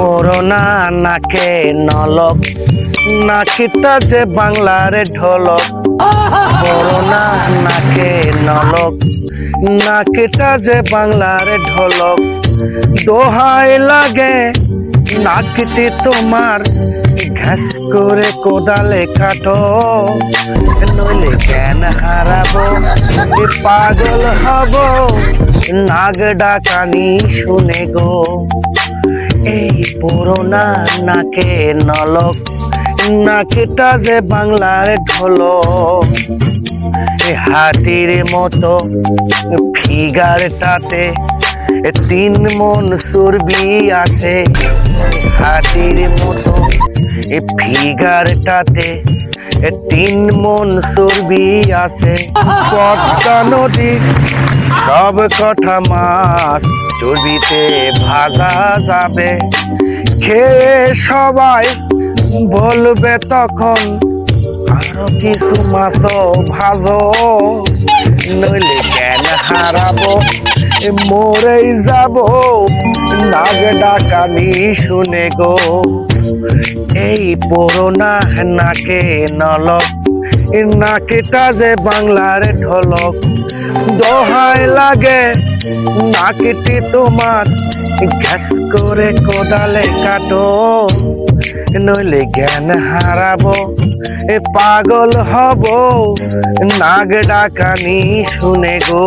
পুরোনা নাকে নলক নাকিটা যে বাংলার ঢোলক পুরোনা নাকে নলক নাকিটা যে বাংলার ঢোলক দোহাই লাগে নাকিটি তোমার ঘাস করে কোদালে কাটো নইলে জ্ঞান হারাবো পাগল হব নাগ ডাকানি শুনে গো এই পুরোনা নাকে নলক নাকিটা যে বাংলার ঢোলক হাতির মতো ফিগারটাতে 3 মন চর্বি আছে হাতির মতো ফিগারটাতে 3 মন চর্বি আছে পদ্মা নদী সব কটা মাছ চর্বিতে ভাজা যাবে খেয়ে সবাই বলবে তখন আরো কিছু মাছ ভাজো নইলে জ্ঞান হারাবো মরেই যাব নাগ ডাকানি শুনে গো এই পুরোনা নাকে নলক নাকিটা যে বাংলার ঢোলক দোহাই লাগে নাকিটি তোমার ঘাস করে কোদালে কাটো নইলে জ্ঞান হারাবো পাগল হব নাগ ডাকানি শুনে গো।